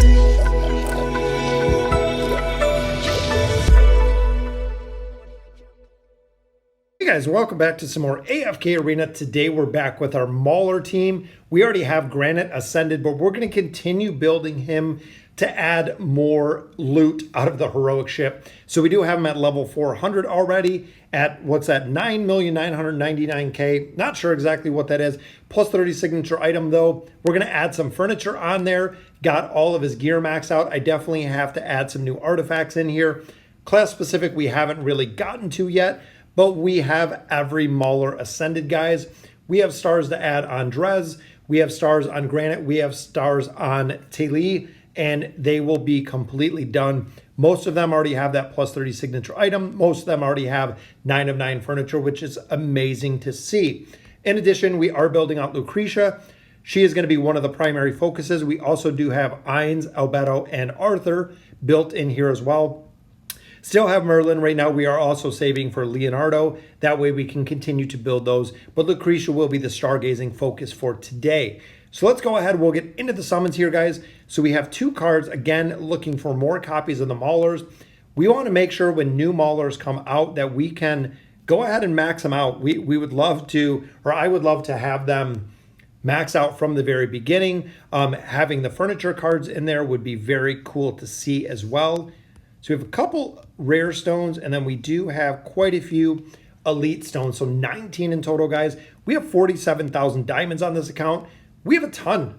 Hey guys, welcome back to some more AFK Arena. Today we're back with our Mauler team. We already have Granite ascended, but we're going to continue building him to add more loot out of the heroic ship. So we do have him at level 400 already at, what's that, 9,999K. Not sure exactly what that is. Plus 30 signature item though. We're going to add some furniture on there. Got all of his gear maxed out. I definitely have to add some new artifacts in here. Class specific we haven't really gotten to yet, but we have every Mauler ascended, guys. We have stars to add on Drez. We have stars on Granite. We have stars on Tali, and they will be completely done. Most of them already have that plus 30 signature item. Most of them already have 9 of 9 furniture, which is amazing to see. In addition, we are building out Lucretia. She is going to be one of the primary focuses. We also do have Ines, Albedo, and Arthur built in here as well. Still have Merlin right now. We are also saving for Leonardo. That way we can continue to build those. But Lucretia will be the stargazing focus for today. So let's go ahead. We'll get into the summons here, guys. So we have 2 cards. Again, looking for more copies of the Maulers. We want to make sure when new Maulers come out that we can go ahead and max them out. We would love to, or I would love to have them max out from the very beginning. Having the furniture cards in there would be very cool to see as well. So we have a couple rare stones, and then we do have quite a few elite stones. So 19 in total, guys. We have 47,000 diamonds on this account. We have a ton.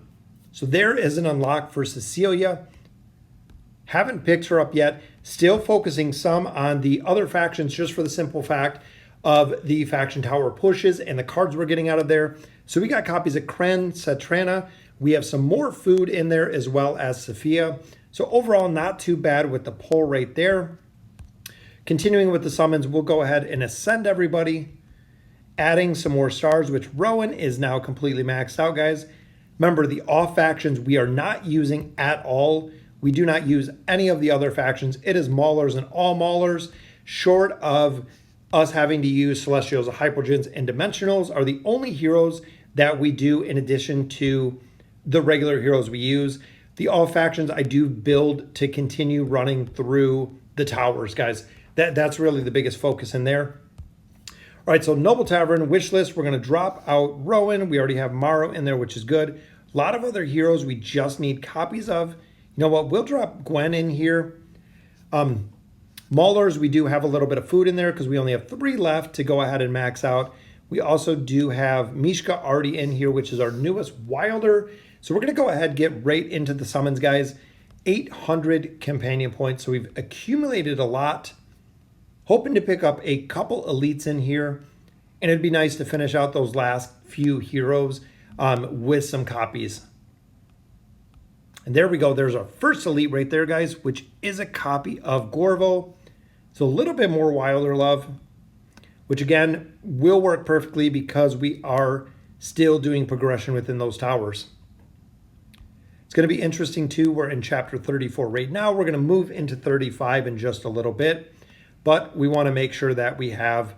So there is an unlock for Cecilia. Haven't picked her up yet. Still focusing some on the other factions just for the simple fact of the faction tower pushes and the cards we're getting out of there. So we got copies of Kren, Satrana. We have some more food in there as well as Sophia. So overall, not too bad with the pull right there. Continuing with the summons, we'll go ahead and ascend everybody. Adding some more stars, which Rowan is now completely maxed out, guys. Remember, the off factions we are not using at all. We do not use any of the other factions. It is Maulers and all Maulers, short of us having to use Celestials, Hypogens, and Dimensionals are the only heroes that we do in addition to the regular heroes we use. The all factions I do build to continue running through the towers, guys. That's really the biggest focus in there. All right, so Noble Tavern, wish list. We're going to drop out Rowan. We already have Morrow in there, which is good. A lot of other heroes we just need copies of. You know what? We'll drop Gwen in here. Maulers, we do have a little bit of food in there because we only have 3 left to go ahead and max out. We also do have Mishka already in here, which is our newest Wilder. So we're going to go ahead and get right into the summons, guys. 800 companion points. So we've accumulated a lot. Hoping to pick up a couple elites in here. And it'd be nice to finish out those last few heroes with some copies. And there we go. There's our first elite right there, guys, which is a copy of Gorvo. So a little bit more Wilder love, which again will work perfectly because we are still doing progression within those towers. It's going to be interesting too. We're in chapter 34 right now. We're going to move into 35 in just a little bit, but we want to make sure that we have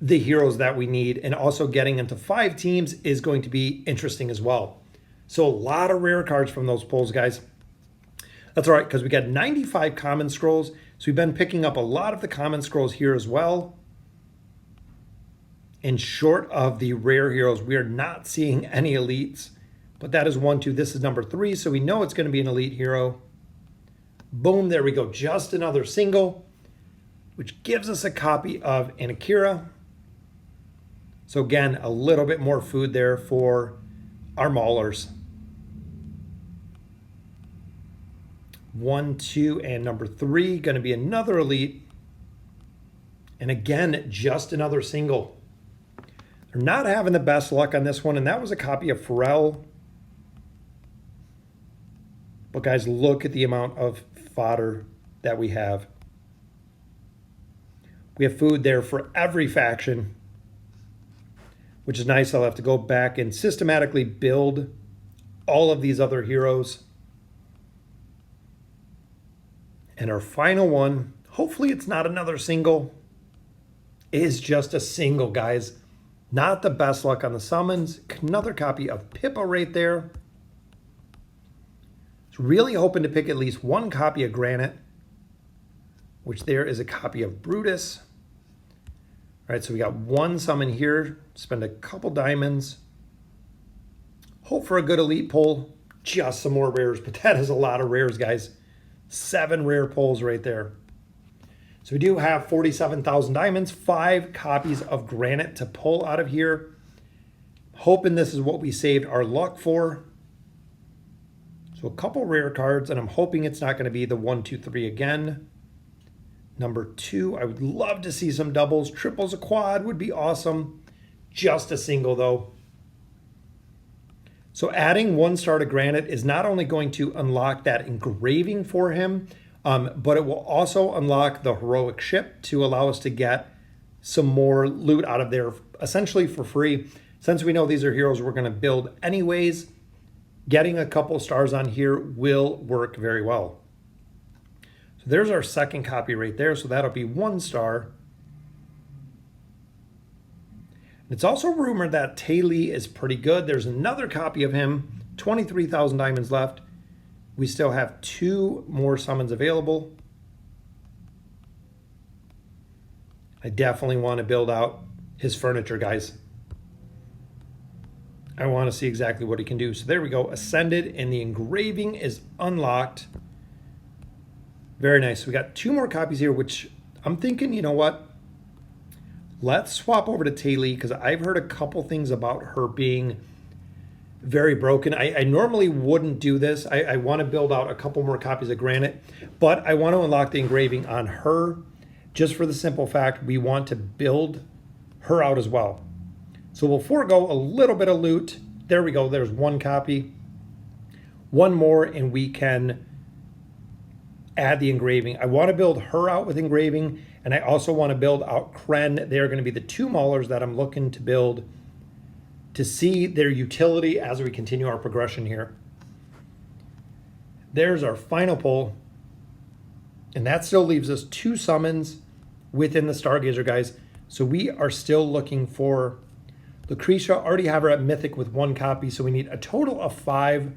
the heroes that we need, and also getting into 5 teams is going to be interesting as well. So a lot of rare cards from those pulls, guys. That's all right, because we got 95 common scrolls. So we've been picking up a lot of the common scrolls here as well. And short of the rare heroes, we are not seeing any elites. But that is 1, 2. This is number 3, so we know it's going to be an elite hero. Boom, there we go. Just another single, which gives us a copy of Anakira. So again, a little bit more food there for our Maulers. 1, 2, and number 3, going to be another elite. And again, just another single. They're not having the best luck on this one, and that was a copy of Pharrell. But guys, look at the amount of fodder that we have. We have food there for every faction, which is nice. I'll have to go back and systematically build all of these other heroes. And our final one, hopefully it's not another single, is just a single, guys. Not the best luck on the summons. Another copy of Pippa right there. So really hoping to pick at least one copy of Granite, which there is a copy of Brutus. All right, so we got one summon here, spend a couple diamonds, hope for a good elite pull, just some more rares, but that is a lot of rares, guys. 7 rare pulls right there. So we do have 47,000 diamonds, 5 copies of Granite to pull out of here. Hoping this is what we saved our luck for. So a couple rare cards, and I'm hoping it's not going to be the 1, 2, 3 again. Number 2, I would love to see some doubles. Triples, a quad would be awesome. Just a single, though. So adding 1 star to Granite is not only going to unlock that engraving for him, but it will also unlock the heroic ship to allow us to get some more loot out of there, essentially for free. Since we know these are heroes we're going to build anyways, getting a couple stars on here will work very well. So there's our second copy right there. So that'll be 1 star. It's also rumored that Taylor is pretty good. There's another copy of him, 23,000 diamonds left. We still have 2 more summons available. I definitely want to build out his furniture, guys. I want to see exactly what he can do. So there we go, Ascended, and the engraving is unlocked. Very nice. We got 2 more copies here, which I'm thinking, you know what? Let's swap over to Taylor, because I've heard a couple things about her being very broken. I normally wouldn't do this. I want to build out a couple more copies of Granite, but I want to unlock the engraving on her just for the simple fact we want to build her out as well. So we'll forego a little bit of loot. There we go. There's 1 copy. 1 more, and we can add the engraving. I want to build her out with engraving, and I also want to build out Kren. They are going to be the 2 Maulers that I'm looking to build to see their utility as we continue our progression here. There's our final pull, and that still leaves us 2 summons within the Stargazer, guys. So we are still looking for Lucretia. Already have her at Mythic with 1 copy, so we need a total of 5.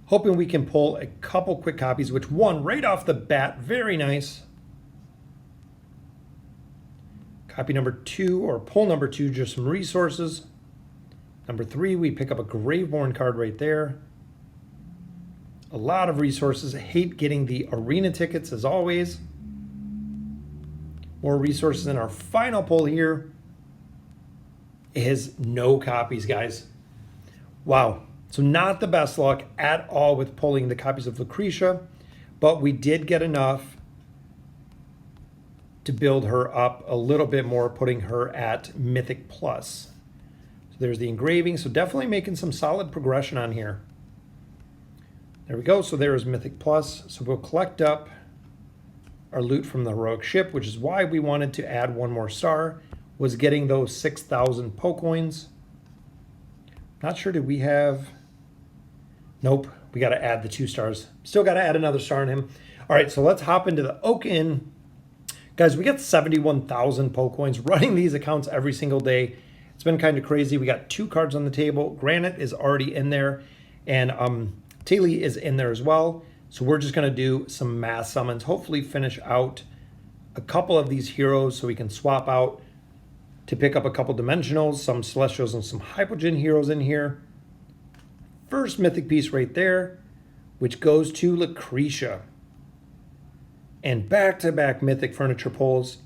Hoping we can pull a couple quick copies, which 1 right off the bat, very nice. Copy number 2, or pull number 2, just some resources. Number 3, we pick up a Graveborn card right there. A lot of resources. I hate getting the arena tickets as always. More resources in our final pull here is no copies, guys. Wow. So not the best luck at all with pulling the copies of Lucretia, but we did get enough to build her up a little bit more, putting her at Mythic Plus. So there's the engraving. So definitely making some solid progression on here. There we go. So there's Mythic Plus. So we'll collect up our loot from the heroic ship, which is why we wanted to add 1 more star, was getting those 6,000 Pocoins. Not sure, did we have... Nope, we got to add the 2 stars. Still got to add another star in him. All right, so let's hop into the Oak Inn. Guys, we got 71,000 Pocoins running these accounts every single day. It's been kind of crazy. We got 2 cards on the table. Granite is already in there, and Taylor is in there as well. So we're just going to do some mass summons, hopefully finish out a couple of these heroes so we can swap out to pick up a couple dimensionals, some celestials, and some hypogen heroes in here. First mythic piece right there, which goes to Lucretia. And back-to-back mythic furniture pulls,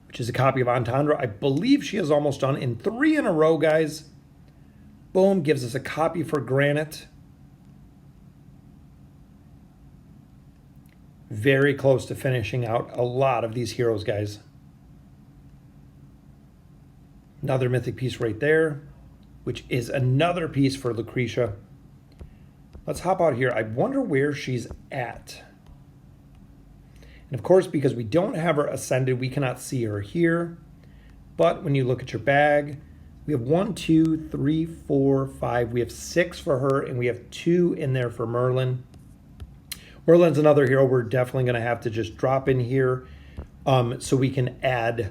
which is a copy of Entendre. I believe she is almost done in 3 in a row, guys. Boom, gives us a copy for Granite. Very close to finishing out a lot of these heroes, guys. Another mythic piece right there, which is another piece for Lucretia. Let's hop out here. I wonder where she's at. And of course, because we don't have her ascended, we cannot see her here. But when you look at your bag, we have 1, 2, 3, 4, 5. We have 6 for her, and we have 2 in there for Merlin. Merlin's another hero we're definitely going to have to just drop in here so we can add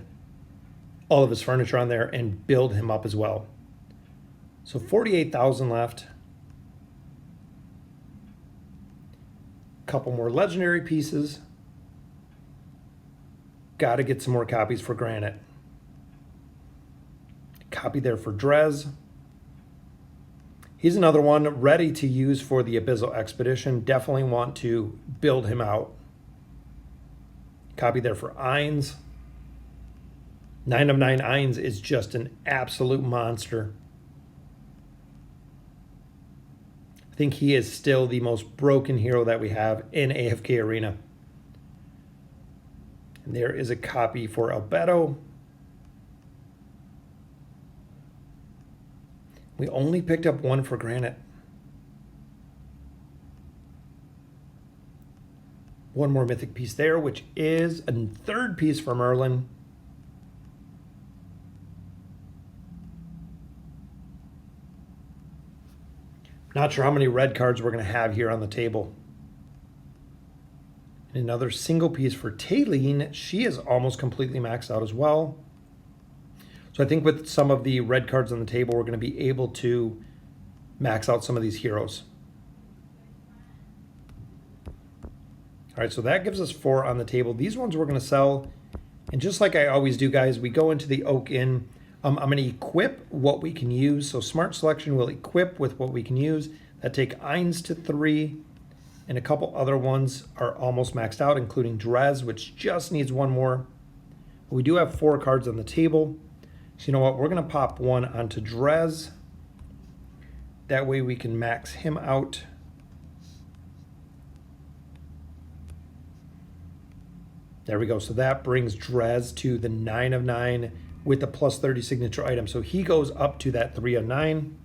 all of his furniture on there and build him up as well. So 48,000 left. Couple more legendary pieces. Got to get some more copies for Granite. Copy there for Drez. He's another one ready to use for the Abyssal Expedition. Definitely want to build him out. Copy there for Ainz. 9 of 9 Ainz is just an absolute monster. I think he is still the most broken hero that we have in AFK Arena. And there is a copy for Albedo. We only picked up one for Granite. One more mythic piece there, which is a third piece for Merlin. Not sure how many red cards we're going to have here on the table. Another single piece for Taylene. She is almost completely maxed out as well. So I think with some of the red cards on the table, we're going to be able to max out some of these heroes. All right, so that gives us 4 on the table. These ones we're going to sell. And just like I always do, guys, we go into the Oak Inn. I'm going to equip what we can use. So Smart Selection will equip with what we can use. That take Ainz to 3. And a couple other ones are almost maxed out, including Drez, which just needs one more. But we do have 4 cards on the table. So you know what? We're going to pop one onto Drez. That way we can max him out. There we go. So that brings Drez to the 9 of 9 with the plus 30 signature item. So he goes up to that 3 of 9.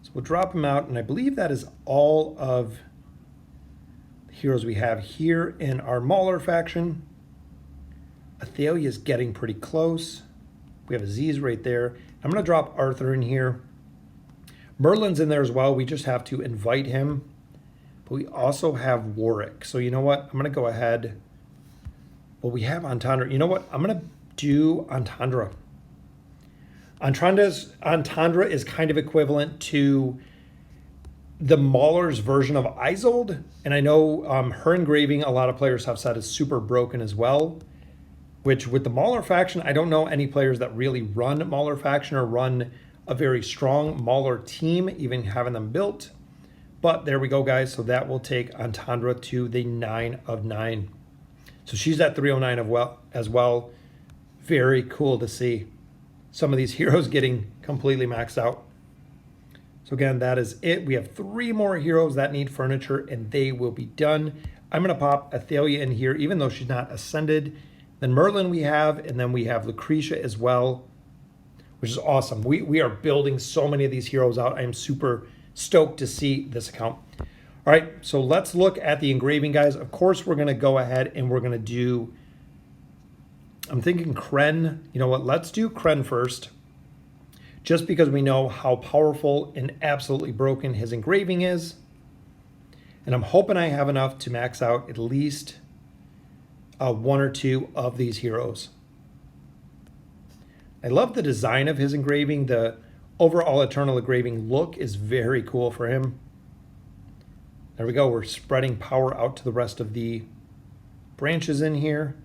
So we'll drop him out. And I believe that is all of the heroes we have here in our Mauler faction. Athalia is getting pretty close. We have Aziz right there. I'm going to drop Arthur in here. Merlin's in there as well. We just have to invite him. But we also have Warwick. So you know what? I'm going to go ahead. Well, we have Entendre. You know what? I'm going to do Entendre. Entendre is kind of equivalent to the Maulers version of Isolde. And I know her engraving, a lot of players have said is super broken as well. Which with the Mauler faction, I don't know any players that really run Mauler faction or run a very strong Mauler team, even having them built. But there we go, guys. So that will take Entendre to the 9 of 9. So she's at 309 as well. Very cool to see some of these heroes getting completely maxed out. So again, that is it. We have 3 more heroes that need furniture, and they will be done. I'm going to pop Athalia in here, even though she's not ascended. Then Merlin we have, and then we have Lucretia as well, which is awesome. We are building so many of these heroes out. I am super stoked to see this account. All right, so let's look at the engraving, guys. Of course, we're going to go ahead and we're going to do, I'm thinking Kren. You know what? Let's do Kren first, just because we know how powerful and absolutely broken his engraving is. And I'm hoping I have enough to max out at least 1 or 2 of these heroes. I love the design of his engraving. The overall Eternal engraving look is very cool for him. There we go. We're spreading power out to the rest of the branches in here.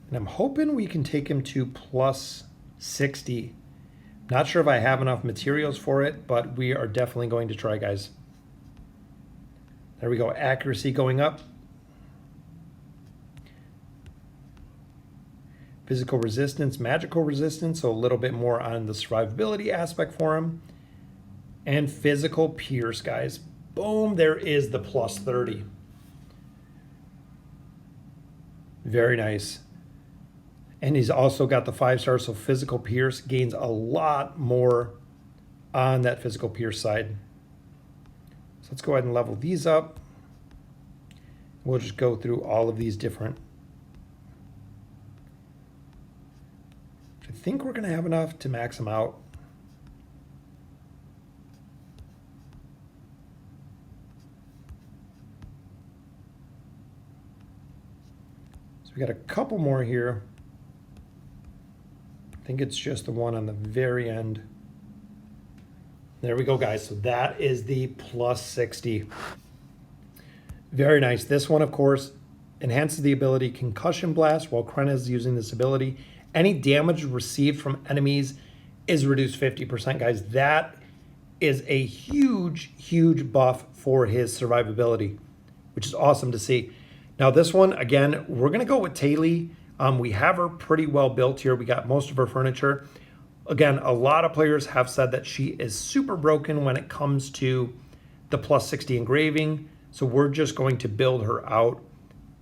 And I'm hoping we can take him to plus 60. Not sure if I have enough materials for it, but we are definitely going to try, guys. There we go. Accuracy going up. Physical resistance, magical resistance, so a little bit more on the survivability aspect for him. And physical pierce, guys. Boom, there is the plus 30. Very nice. And he's also got the 5-star, so physical pierce gains a lot more on that physical pierce side. So let's go ahead and level these up. We'll just go through all of these different. I think we're going to have enough to max them out. So we got a couple more here. I think it's just the one on the very end. There we go, guys. So that is the plus 60. Very nice. This one, of course, enhances the ability Concussion Blast while Kren is using this ability. Any damage received from enemies is reduced 50%, guys. That is a huge, huge buff for his survivability, which is awesome to see. Now this one, again, we're going to go with Taylor. We have her pretty well built here. We got most of her furniture. Again, a lot of players have said that she is super broken when it comes to the plus 60 engraving. So we're just going to build her out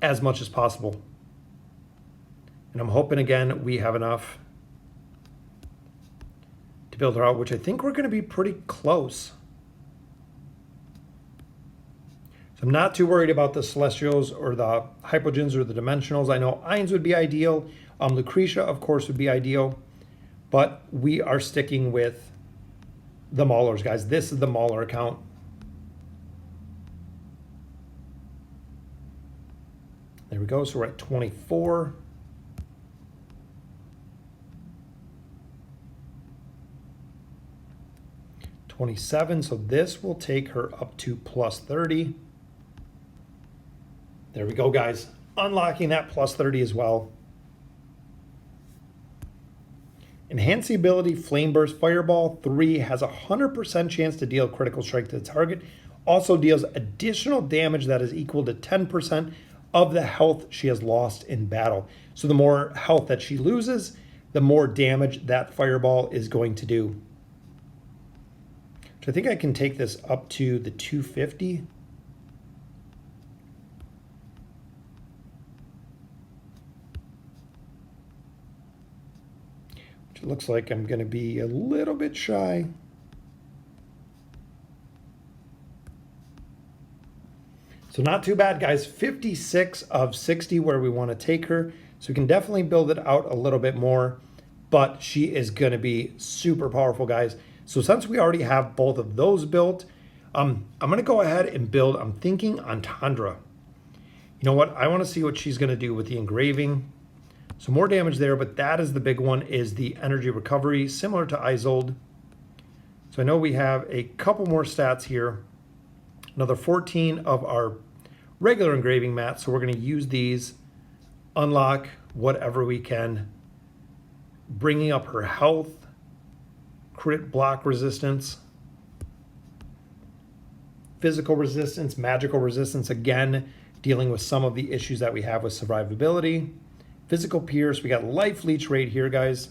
as much as possible. And I'm hoping, again, we have enough to build her out, which I think we're going to be pretty close. So I'm not too worried about the Celestials or the Hypogens or the Dimensionals. I know Ions would be ideal. Lucretia, of course, would be ideal. But we are sticking with the Maulers, guys. This is the Mauler account. There we go. So we're at 24. $27. So this will take her up to plus 30. There we go, guys. Unlocking that plus 30 as well. Enhance the ability Flame Burst Fireball 3 has a 100% chance to deal critical strike to the target. Also deals additional damage that is equal to 10% of the health she has lost in battle. So the more health that she loses, the more damage that fireball is going to do. So I think I can take this up to the 250. Which it looks like I'm going to be a little bit shy. So not too bad, guys. 56 of 60 where we want to take her. So we can definitely build it out a little bit more. But she is going to be super powerful, guys. So since we already have both of those built, I'm going to go ahead and build, I'm thinking Entendre. You know what? I want to see what she's going to do with the engraving. So more damage there, but that is the big one, is the energy recovery, similar to Isolde. So I know we have a couple more stats here. Another 14 of our regular engraving mats. So we're going to use these, unlock whatever we can, bringing up her health, crit block resistance, physical resistance, magical resistance, again, dealing with some of the issues that we have with survivability. Physical pierce, we got life leech right here, guys.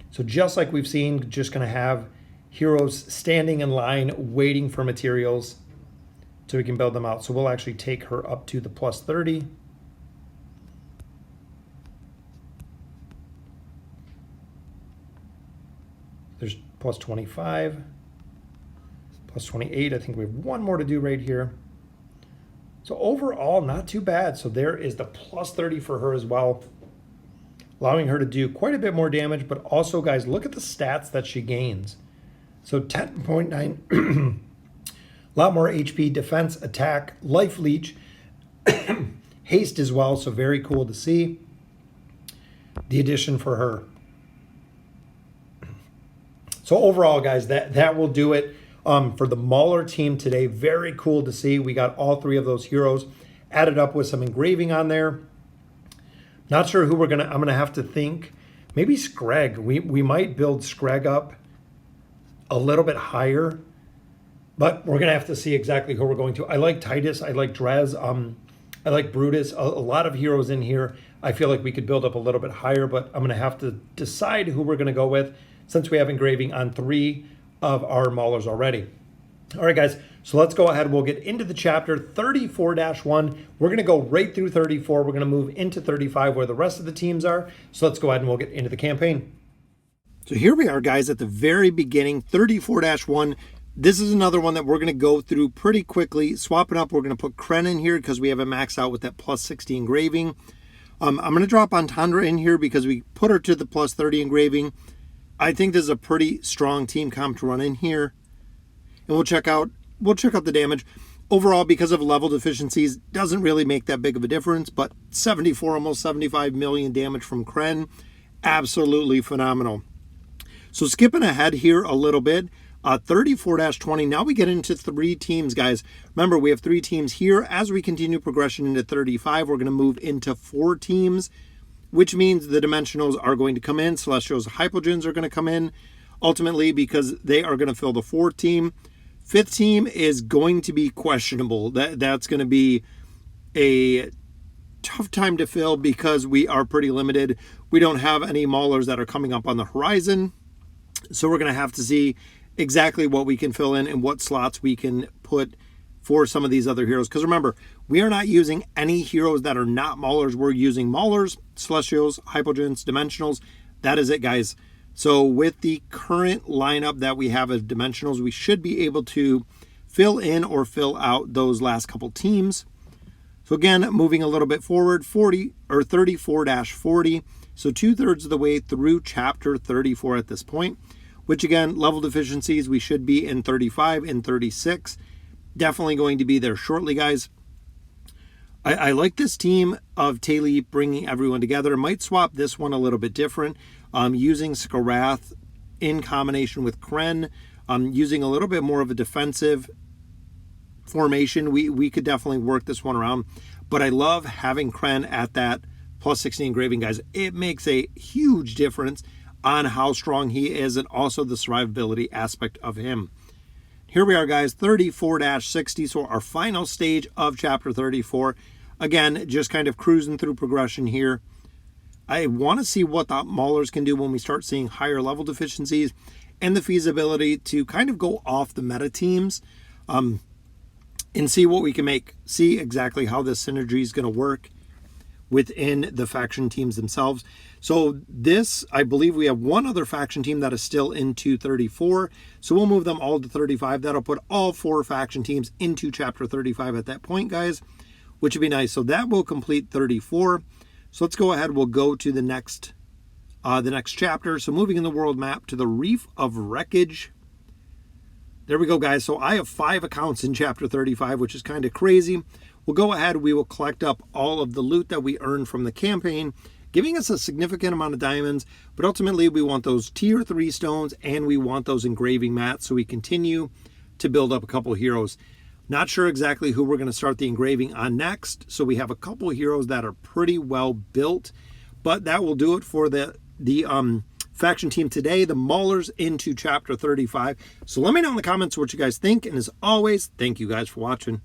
So just like we've seen, just going to have heroes standing in line waiting for materials so we can build them out. So we'll actually take her up to the plus 30. There's plus 25, plus 28. I think we have one more to do right here. So overall, not too bad. So there is the plus 30 for her as well, allowing her to do quite a bit more damage. But also, guys, look at the stats that she gains. So 10.9, a lot more HP, defense, attack, life leech, haste as well. So very cool to see the addition for her. So overall, guys, that will do it for the Mauler team today. Very cool to see. We got all three of those heroes added up with some engraving on there. Not sure who I'm gonna have to think. Maybe Screg. We might build Screg up a little bit higher, but we're gonna have to see exactly who we're going to. I like Titus. I like Drez. I like Brutus. A lot of heroes in here. I feel like we could build up a little bit higher, but I'm gonna have to decide who we're gonna go with, since we have engraving on 3 of our Maulers already. All right, guys, so let's go ahead. We'll get into the chapter 34-1. We're going to go right through 34. We're going to move into 35 where the rest of the teams are. So let's go ahead and we'll get into the campaign. So here we are, guys, at the very beginning, 34-1. This is another one that we're going to go through pretty quickly. Swap it up. We're going to put Kren in here because we have a max out with that plus 60 engraving. I'm going to drop Entendre in here because we put her to the plus 30 engraving. I think this is a pretty strong team comp to run in here. And we'll check out the damage. Overall, because of level deficiencies, doesn't really make that big of a difference, but 74, almost 75 million damage from Kren. Absolutely phenomenal. So skipping ahead here a little bit, 34-20, now we get into 3 teams, guys. Remember, we have 3 teams here. As we continue progression into 35, we're going to move into 4 teams, which means the dimensionals are going to come in. Celestials, Hypogeans are going to come in, ultimately, because they are going to fill the 4th team. 5th team is going to be questionable. That's going to be a tough time to fill because we are pretty limited. We don't have any Maulers that are coming up on the horizon. So we're going to have to see exactly what we can fill in and what slots we can put for some of these other heroes. Because remember, we are not using any heroes that are not Maulers. We're using Maulers, Celestials, Hypogeans, Dimensionals. That is it, guys. So with the current lineup that we have of Dimensionals, we should be able to fill in or fill out those last couple teams. So again, moving a little bit forward, 34-40. So 2/3 of the way through chapter 34 at this point, which again, level deficiencies, we should be in 35 and 36. Definitely going to be there shortly, guys. I like this team of Taylor bringing everyone together. Might swap this one a little bit different. Using Skarath in combination with Kren, using a little bit more of a defensive formation. We could definitely work this one around. But I love having Kren at that plus 60 engraving, guys. It makes a huge difference on how strong he is and also the survivability aspect of him. Here we are, guys, 34-60. So our final stage of chapter 34. Again, just kind of cruising through progression here. I want to see what the Maulers can do when we start seeing higher level deficiencies and the feasibility to kind of go off the meta teams and see what we can make. See exactly how this synergy is going to work within the faction teams themselves. So this, I believe we have one other faction team that is still into 34. So we'll move them all to 35. That'll put all 4 faction teams into chapter 35 at that point, guys, which would be nice. So that will complete 34. So let's go ahead. We'll go to the next chapter. So moving in the world map to the Reef of Wreckage. There we go, guys. So I have 5 accounts in chapter 35, which is kind of crazy. We'll go ahead. We will collect up all of the loot that we earned from the campaign, giving us a significant amount of diamonds. But ultimately, we want those tier 3 stones and we want those engraving mats so we continue to build up a couple of heroes. Not sure exactly who we're going to start the engraving on next. So we have a couple of heroes that are pretty well built. But that will do it for the faction team today, the Maulers into chapter 35. So let me know in the comments what you guys think. And as always, thank you guys for watching.